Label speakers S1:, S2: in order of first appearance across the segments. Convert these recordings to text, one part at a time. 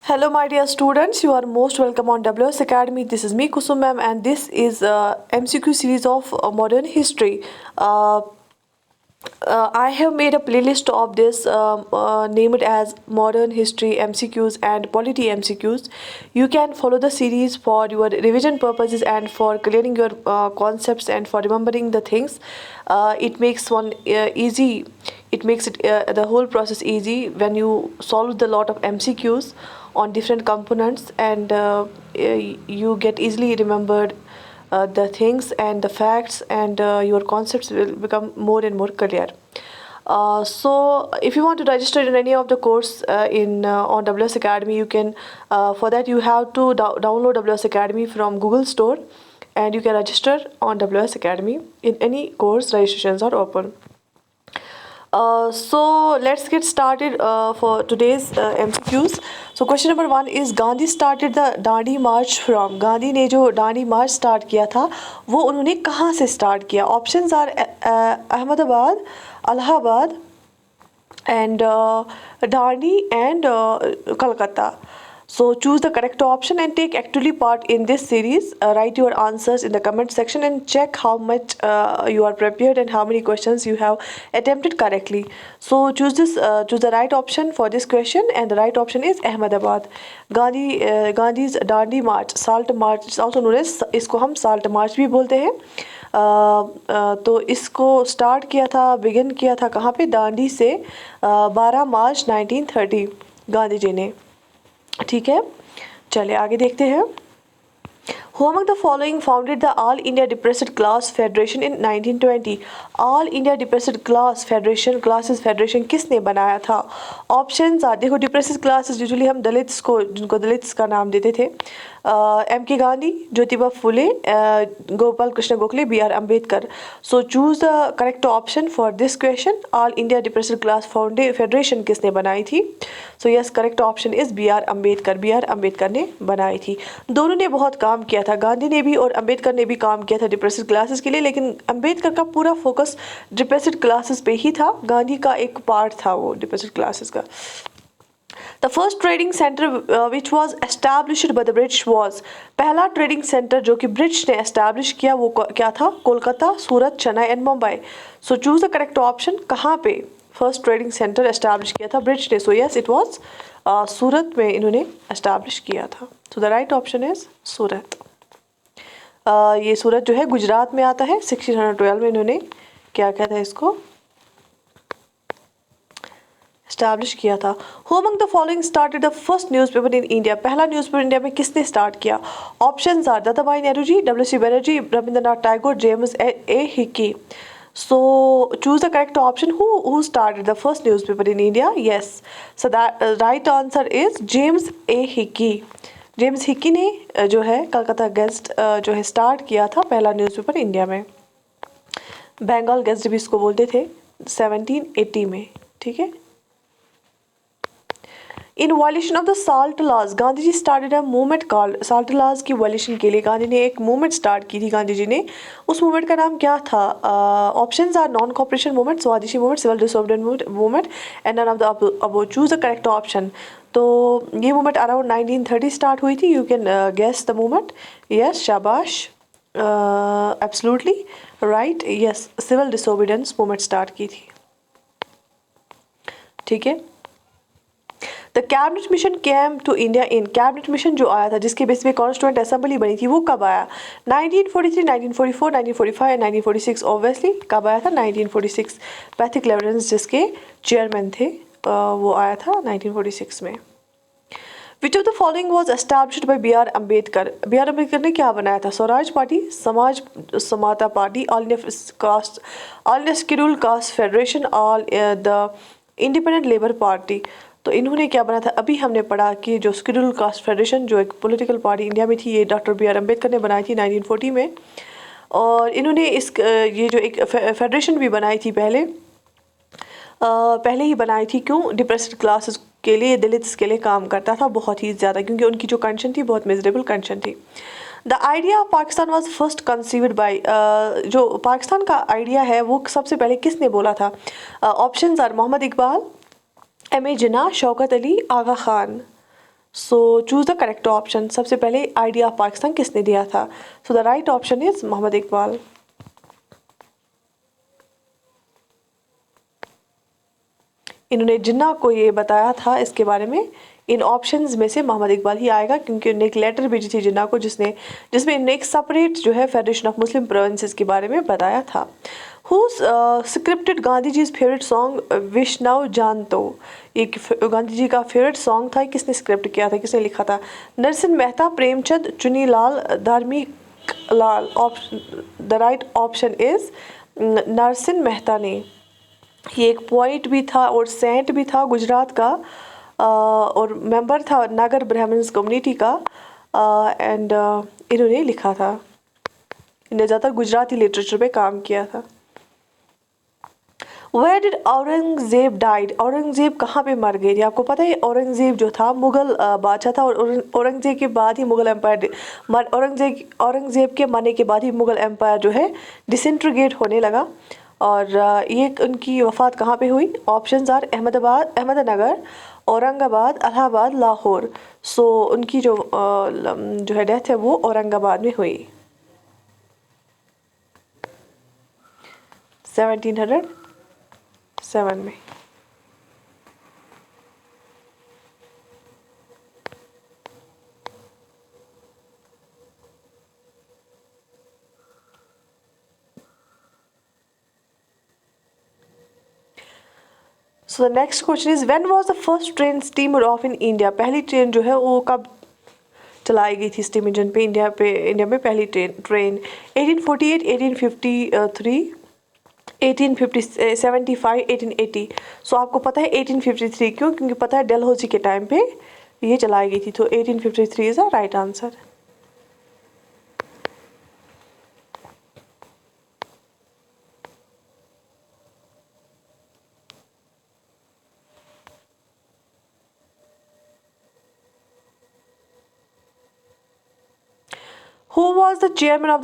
S1: Hello, my dear students. You are most welcome on WS Academy. This is me, Kusum ma'am, and this is MCQ series of modern history. Uh, I have made a playlist of this named as Modern History MCQs and Polity MCQs. You can follow the series for your revision purposes and for clearing your concepts and for remembering the things. It makes one easy. It makes it the whole process easy when you solve the lot of MCQs on different components and you get easily remembered the things and the facts and your concepts will become more and more clear. So if you want to register in any of the course in on WS Academy, you can for that you have to download WS Academy from Google Store and you can register on WS Academy. In any course, registrations are open. So let's get started for today's MCQs. So question number 1 is Gandhi started the Dandi March from. Gandhi ने जो डांडी मार्च start किया था वो उन्होंने कहाँ से start किया? Options are Ahmedabad, Allahabad and Dandi and Kolkata. So choose the correct option and take actively part in this series. Write your answers in the comment section and check how much you are prepared and how many questions you have attempted correctly. So choose the right option for this question, and the right option is Ahmedabad. Gandhi's Dandi March, Salt March, is also known as इसको हम Salt March भी बोलते हैं. तो इसको start किया था, begin किया था कहाँ पे? दांडी से 12 मार्च 1930 गांधी जी ने. ठीक है, चलिए आगे देखते हैं. Who among the following founded the All India Depressed Class Federation in 1920? All India Depressed Class Federation, Classes Federation किसने बनाया था? ऑप्शंस आ देखो. डिप्रेसिड क्लासेस यूजुअली हम दलित्स को, जिनको दलित्स का नाम देते थे, M K Gandhi, Jyotiba Phule, Gopal Krishna Gokhale, B R Ambedkar. So choose the correct option for this question. All India depressed class federation किसने बनाई थी? So yes, correct option is B R Ambedkar. B R Ambedkar ने बनाई थी. दोनों ने बहुत काम किया था, गांधी ने भी और अम्बेडकर ने भी काम किया था डिप्रेसिड क्लासेस के लिए, लेकिन अम्बेडकर का पूरा फोकस डिप्रेसिड क्लासेस पे ही था. गांधी का एक पार्ट था वो डिप्रेसिड क्लासेस का. The first trading center which was established by the British was. पहला ट्रेडिंग सेंटर जो कि ब्रिटिश ने एस्टैब्लिश किया वो क्या था? Kolkata, Surat, Chennai and Mumbai. So choose the correct option. कहाँ पे फर्स्ट ट्रेडिंग सेंटर एस्टैब्लिश किया था ब्रिटिश ने? So yes, it was Surat में इन्होंने एस्टैब्लिश किया था. So the right option is Surat. ये सूरत जो है गुजरात में आता है. 1612 में इन्होंने क्या कहता है इसको एस्टैब्लिश किया था. Who among the following started the first newspaper in India? पहला न्यूज़पेपर इंडिया में किसने स्टार्ट किया? Options are Dadabhai Nehru, W C. Banerjee, Rabindranath Tagore, James A Hicky. So choose the correct option. Who started the first newspaper in India? Yes. So that right answer is James A. Hickey. James Hickey ने जो है Calcutta guest जो है start किया था पहला newspaper India में. Bengal guest भी इसको बोलते थे 1780 में. ठीक है. In violation of the salt laws Gandhi ji started a movement called. Salt laws की वायलेशन के लिए गांधी ने एक मूवमेंट स्टार्ट की थी गांधी जी ने. उस मूवमेंट का नाम क्या था? Options are non cooperation movement, Swadeshi movement, civil disobedience movement and none of the above. Choose the correct option. तो ये मूवमेंट अराउंड 1930 स्टार्ट हुई थी. You can guess the movement. Yes, शाबाश, absolutely right. Yes, civil disobedience movement start की थी. ठीक है. The cabinet mission came to India in. Cabinet mission जो आया था जिसके बेस पे कॉन्स्टिट्यूएंट असेंबली बनी थी वो कब आया? 1943, 1944, 1945 एंड 1946. ऑब्वियसली कब आया था? 1946. पैथिक लेवरेंस जिसके चेयरमैन थे वो आया था 1946 में. Which of the following was established by B.R. Ambedkar? B.R. Ambedkar ने क्या बनाया था? Swaraj party, Samaj Samata party, all India schedule caste federation, all the independent labour party. तो इन्होंने क्या बनाया था? अभी हमने पढ़ा कि जो शेड्यूल कास्ट फेडरेशन जो एक पॉलिटिकल पार्टी इंडिया में थी, ये डॉक्टर बी आर अम्बेडकर ने बनाई थी 1940 में. और इन्होंने ये जो एक फेडरेशन भी बनाई थी पहले ही बनाई थी. क्यों? डिप्रेस्ड क्लासेस के लिए, दलित्स के लिए काम करता था बहुत ही ज़्यादा, क्योंकि उनकी जो कंडीशन थी बहुत मिजरेबल कंडीशन थी. The idea of Pakistan was first conceived by. जो पाकिस्तान का आइडिया है वो सबसे पहले किसने बोला था? Options are Mohammad Iqbal, M A Jinnah, Shaukat Ali, Aga Khan. So choose the correct option. सबसे पहले आइडिया ऑफ पाकिस्तान किसने दिया था? So the right option is Mohammad Iqbal. इन्होंने जिन्ना को ये बताया था इसके बारे में, इन ऑप्शंस में से मोहम्मद इकबाल ही आएगा, क्योंकि उन्होंने एक लेटर भेजी थी जिन्ना को जिसमें इन्होंने एक सेपरेट जो है फेडरेशन ऑफ मुस्लिम प्रोविंसेस के बारे में बताया था। Who scripted Gandhi ji's favourite song विष्णु जान तो? ये गांधी जी का फेवरेट सॉन्ग था, किसने स्क्रिप्ट किया था, किसने लिखा था? Narasimha Mehta, Premchand, Chunilal, Dharmik Lal. The right option is Narsinh Mehta ने। ये एक पोइट भी था और सेंट भी था गुजरात का, और मेंबर था नागर ब्राह्मण्स कम्युनिटी का, एंड इन्होंने लिखा था। इन्होंने ज़्यादातर गुजराती लिटरेचर पे काम किया था। Where did Aurangzeb died? Aurangzeb कहाँ पे मर गए थे? आपको पता है औरंगजेब जो था मुग़ल बादशाह था, और औरंगजेब के बाद ही मुग़ल एम्पायर औरंगजेब के मरने के बाद ही मुग़ल एम्पायर जो है डिसइंटीग्रेट होने लगा। और ये उनकी वफ़ात कहाँ पे हुई? Options are Ahmednagar, Aurangabad, Allahabad, Lahore. So उनकी जो है डेथ है वो औरंगाबाद में हुई 1707 में। So the next question is when was the first train steamer of in India? पहली ट्रेन जो है वो कब चलाई गई थी स्टीम इंजन पे? इंडिया में पहली ट्रेन 1848, 1853, 1875, 1880। सो आपको पता है 1853 क्यों? क्योंकि पता है डलहौजी के टाइम पे ये चलाई गई थी, तो 1853 is the right answer. Who was the chairman of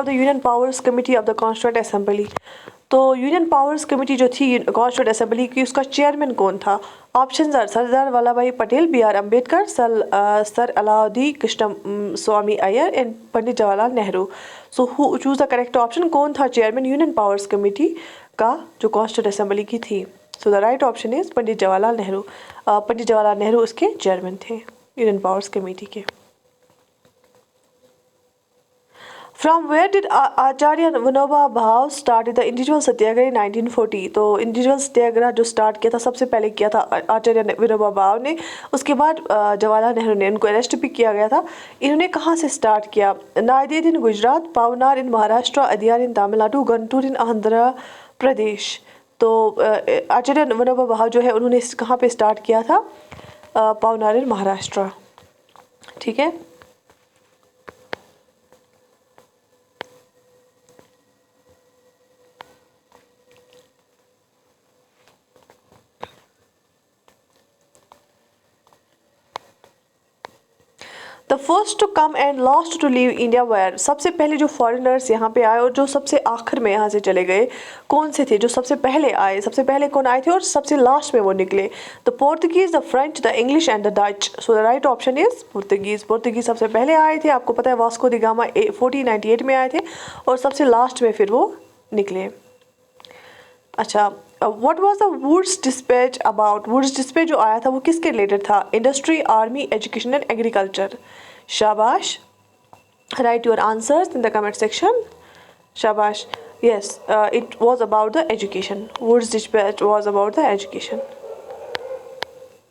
S1: the Union Powers Committee of the Constituent Assembly? तो यूनियन पावर्स कमेटी जो थी कॉन्स्टिट्यूंट असेंबली की, उसका चेयरमैन कौन था? ऑप्शन आर सरदार वल्लभ भाई Patel, B R Ambedkar, sir Alauddin Krishna Swami Iyer and Pandit Jawaharlal Nehru. So who choose the correct option. कौन था चेयरमैन यूनियन पावर्स कमेटी का जो कॉन्स्टिट्यूंट असेंबली की थी? So the right option is Pandit Jawaharlal Nehru. Pandit Jawaharlal Nehru उसके चेयरमैन थे यूनियन पावर्स कमेटी के। From where did Acharya Vinoba Bhave started the individual Satyagraha in 1940? तो इंडिविजुअल सत्याग्रह जो स्टार्ट किया था सबसे पहले किया था आचार्य विनोबा भावे ने। उसके बाद जवाहरलाल नेहरू ने, उनको अरेस्ट भी किया गया था। इन्होंने कहाँ से स्टार्ट किया? नांदेड़ इन गुजरात, पावनार इन महाराष्ट्र, अदियार इन तमिलनाडु, गुंटूर इन आंध्र प्रदेश। तो आचार्य विनोबा भावे जो है उन्होंने कहाँ पे स्टार्ट किया था? पावनार इन महाराष्ट्र। ठीक है। The first to come and last to leave India where? सबसे पहले जो फॉरेनर्स यहाँ पे आए और जो सबसे आखिर में यहाँ से चले गए कौन से थे? जो सबसे पहले आए, सबसे पहले कौन आए थे और सबसे लास्ट में वो निकले? The Portuguese, the French, the English and the Dutch. So the right option is Portuguese. Portuguese सबसे पहले आए थे, आपको पता है वास्को दी गामा 1498 में आए थे, और सबसे लास्ट में फिर वो निकले। अच्छा, what was the Wood's dispatch about? Wood's dispatch जो आया था वो किसके रिलेटेड था? Industry, army, education and agriculture. शाबाश, write your answers in the comment section. शाबाश, yes, it was about the education. Wood's dispatch was about the education.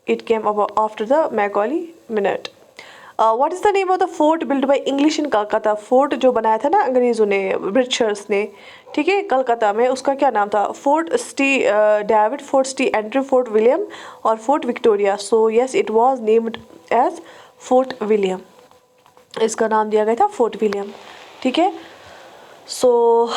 S1: It came about after the Macaulay Minute. What is the name of the fort built by English in Calcutta? Fort जो बनाया था ना अंग्रेज़ों ने, Britishers ने, ठीक है, कलकत्ता में, उसका क्या नाम था? फोर्ट सी डेविड, फोर्ट सी एंड्रू, फोर्ट विलियम और fort Victoria. So yes, it was named as fort William. इसका नाम दिया गया था फोर्ट विलियम। ठीक है। So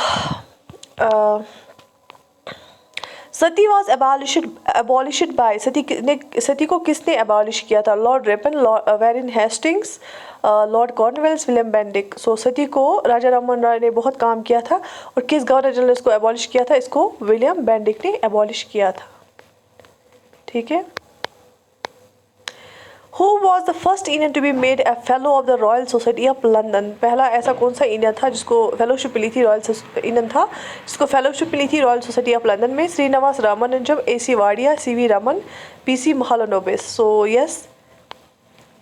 S1: sati was abolished by, sati को किसने एबॉलिश किया था? Lord Ripon, Warren Hastings, lord Cornwallis, William Bentinck. So sati को राजा राममोहन राय ने बहुत काम किया था, और किस गवर्नर जनरल इसको एबॉलिश किया था? इसको विलियम बेंडिक ने एबॉलिश किया था। ठीक है। Who was the first Indian to be made a fellow of the Royal Society of London? पहला ऐसा कौन सा इंडियन था जिसको फेलोशिप मिली थी, इंडियन था जिसको फेलोशिप मिली थी रॉयल सोसाइटी ऑफ लंदन में? Srinivasa Ramanujan, AC Wadia, CV Raman, PC Mahalanobis. So yes,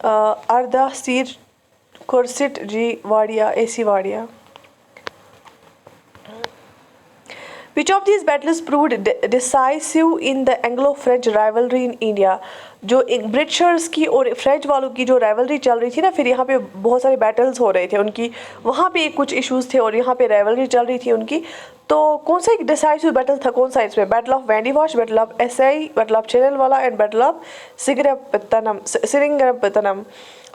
S1: Ardaseer Cursetjee Wadia वाडिया, AC Wadia. Which of these battles proved decisive in the Anglo-French rivalry in India? जो ब्रिटिशर्स की और फ्रेंच वालों की जो राइवलरी चल रही थी ना, फिर यहाँ पे बहुत सारे बैटल्स हो रहे थे उनकी, वहाँ पे कुछ इश्यूज थे और यहाँ पे राइवलरी चल रही थी उनकी। तो कौन सा एक डिसाइसिव बैटल था, कौन सा इसमें? Battle of Wandiwash, battle of Assaye, battle of Chillianwala and battle of Seringapatam.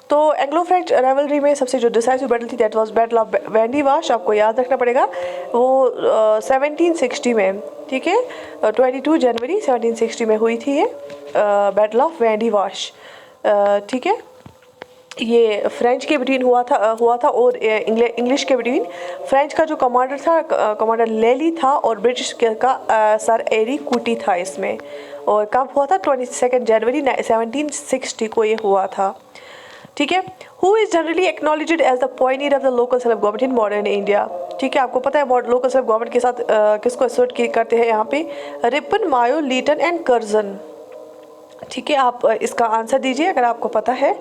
S1: तो एंग्लो फ्रेंच राइवलरी में सबसे जो डिसाइसिव बैटल थी that was battle of Wandiwash, आपको याद रखना पड़ेगा, वो 1760 में, ठीक है, 22 जनवरी 1760 में हुई थी ये बैटल ऑफ वैंडी वॉश, ठीक है। ये फ्रेंच के बिटवीन हुआ था और इंग्लिश के बिटवीन। फ्रेंच का जो कमांडर था, कमांडर लेली था, और ब्रिटिश का सर एरी कूटी था इसमें। और कब हुआ था? 22 जनवरी 1760 को ये हुआ था, ठीक है। Who is generally acknowledged as the pioneer of the local self government in modern India? ठीक है, आपको पता है लोकल सेल्फ गवर्नमेंट के साथ किसको एसोसिएट करते हैं यहाँ पे? Ripon, Mayo, Lytton and Curzon, ठीक है। आप इसका आंसर दीजिए अगर आपको पता है।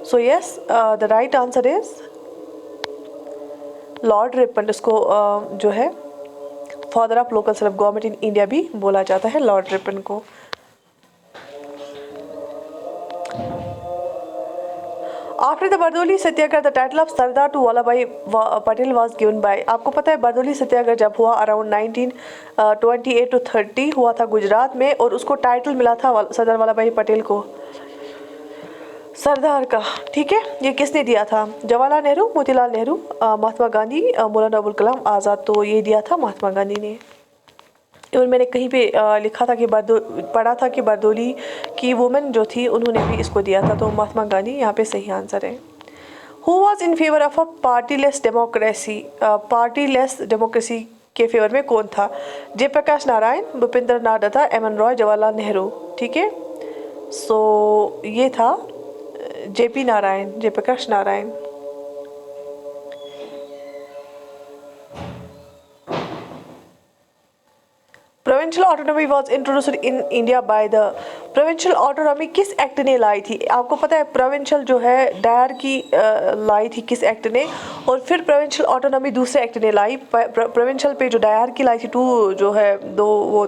S1: So yes, the right answer is Lord Ripon. इसको जो है father of local self government in India भी बोला जाता है, लॉर्ड रिपन को। After the Bardoli Satyagraha the title of Sardar to Vallabh भाई पटेल वॉज गिवन बाय? आपको पता है बरदौली सत्याग्रह जब हुआ अराउंड 1928 to 30 हुआ था गुजरात में, और उसको टाइटल मिला था सरदार वल्लभ भाई पटेल को, सरदार का, ठीक है। ये किसने दिया था? जवाहरलाल नेहरू, मोतीलाल नेहरू, महात्मा गांधी, मौलाना अबुल कलाम आज़ाद। तो ये दिया था महात्मा गांधी ने। और मैंने कहीं पे लिखा था कि पढ़ा था कि बरदौली की वुमेन जो थी उन्होंने भी इसको दिया था, तो महात्मा गांधी यहाँ पे सही आंसर है। Who was in favour of a partyless democracy? Partyless democracy के फेवर में कौन था? जयप्रकाश नारायण, भूपेंद्र नाथ दत्ता, एम.एन. रॉय, जवाहरलाल नेहरू, ठीक है। सो ये था JP Narayan, Jayaprakash Narayan. Provincial autonomy was introduced in India by the? Provincial autonomy किस एक्ट ने लाई थी? आपको पता है प्रोविंशियल जो है डायर की लाई थी किस एक्ट ने, और फिर प्रोविंशियल ऑटोनॉमी दूसरे एक्ट ने लाई। प्रोविंशियल पे जो डायर की लाई थी, टू जो है दो वो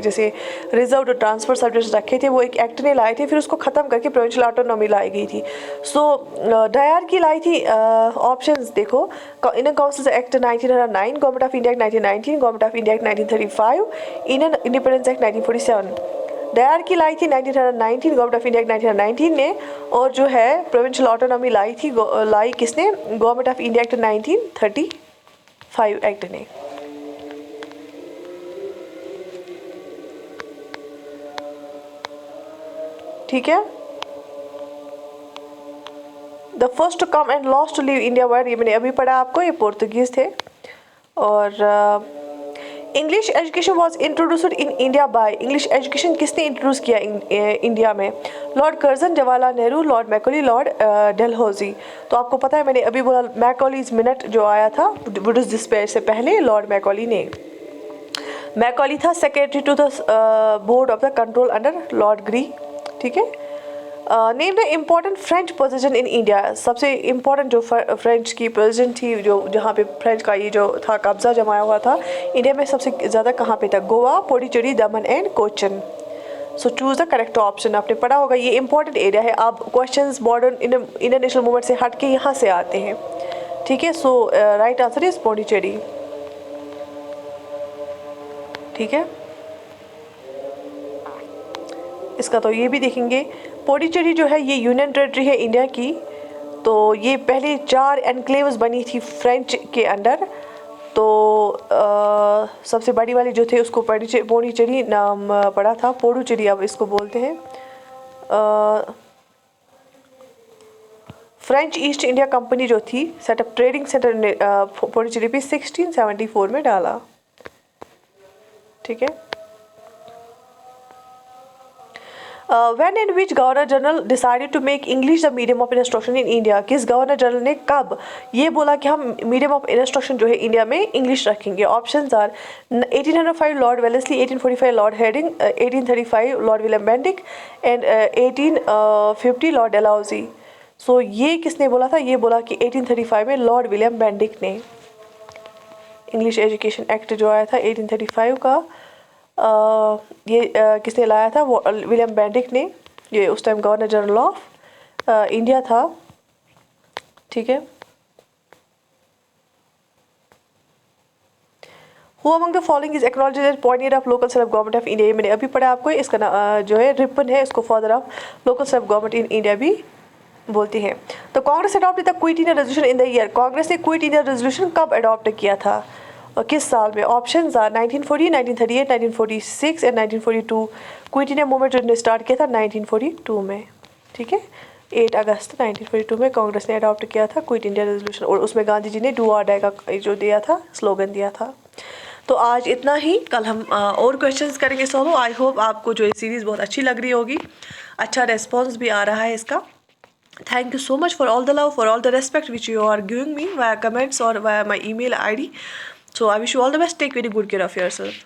S1: जैसे रिजर्व ट्रांसफर सब्जेक्ट्स रखे थे, वो एक एक्ट ने लाए थे, फिर उसको ख़त्म करके प्रोविंशियल ऑटोनॉमी लाई गई थी। सो डायर की लाई थी, ऑप्शंस देखो, Indian council act 1909, government of India act 1919, government of India act 1935, Indian independence act 1947। Dyer की लाई थी 1919, गवर्नमेंट ऑफ इंडिया एक्ट 1919 ने, और जो है प्रोविंशियल ऑटोनॉमी लाई किसने? Government of India act 1935 act ने। ठीक है। The first to come and last to leave India were, ये मैंने अभी पढ़ा आपको, ये पोर्तुगीज थे। और English education was introduced in India by? English education किसने इंट्रोड्यूस किया इंडिया में? Lord Curzon, Jawaharlal Nehru, lord Macaulay, lord Dalhousie. तो आपको पता है मैंने अभी बोला मैकॉलीज मिनट जो आया था वुड्स डिस्पेच से पहले, लॉर्ड मैकॉली ने। मैकॉली था secretary to the board of the control under lord Grey, ठीक है। Name the important French position in India? सबसे इम्पॉर्टेंट जो फ्रेंच की पोजीशन थी, जो जहाँ पे फ्रेंच का ये जो था कब्जा जमाया हुआ था इंडिया में, सबसे ज़्यादा कहाँ पे था? Goa, Puducherry, Daman and Cochin. So choose the correct option. आपने पढ़ा होगा, ये इंपॉर्टेंट एरिया है। आप questions modern Indian national movement से हट के यहाँ से आते हैं, ठीक है। So right answer is Puducherry, ठीक है। इसका तो ये भी देखेंगे, पुडुचेरी जो है ये यूनियन टेरिटरी है इंडिया की। तो ये पहले 4 एनक्लेव्स बनी थी फ्रेंच के अंडर। तो सबसे बड़ी वाली जो थे उसको पुडुचेरी नाम पड़ा था, पुडुचेरी अब इसको बोलते हैं। फ्रेंच ईस्ट इंडिया कंपनी जो थी सेटअप ट्रेडिंग सेंटर ने पुडुचेरी पे 1674 में डाला, ठीक है। When and which governor general decided to make English the medium of instruction in India? किस गवर्नर जनरल ने कब ये बोला कि हम मीडियम ऑफ इंस्ट्रक्शन जो है इंडिया में इंग्लिश रखेंगे? Options are 1805 lord Wellesley, 1845 lord Hardinge, 1835 lord William Bentinck and 1850 lord Dalhousie. सो ये किसने बोला था? ये बोला कि 1835 में लॉर्ड विलियम बेंटिक ने। इंग्लिश एजुकेशन एक्ट जो आया था 1835 का, किसने लाया था? वो विलियम बेंटिक ने। ये उस time governor general of India था, ठीक है। Who among the following is acknowledged as pioneer of local self government of India? ये मैंने अभी पढ़ा आपको। इसका जो है रिपन है, इसको father of local self government in India भी बोलती है। तो Congress adopted the quit India resolution in the year? Congress ने क्विट इंडिया रेजोल्यूशन कब अडॉप्ट किया था और किस साल में? Options are 1940, 1938, 1946 and 1942। Quit India movement जो स्टार्ट किया था 1942 में, ठीक है। 8 अगस्त 1942 में कांग्रेस ने अडॉप्ट किया था क्विट इंडिया रेजोल्यूशन, और उसमें गांधी जी ने डू और डाई का जो दिया था, स्लोगन दिया था। तो आज इतना ही, कल हम और क्वेश्चंस करेंगे सॉल्व। आई होप आपको जो ये सीरीज़ बहुत अच्छी लग रही होगी, अच्छा रिस्पॉन्स भी आ रहा है इसका। Thank you so much for all the love, for all the respect which you are giving me via comments or via my email ID. So I wish you all the best. Take very good care of yourself.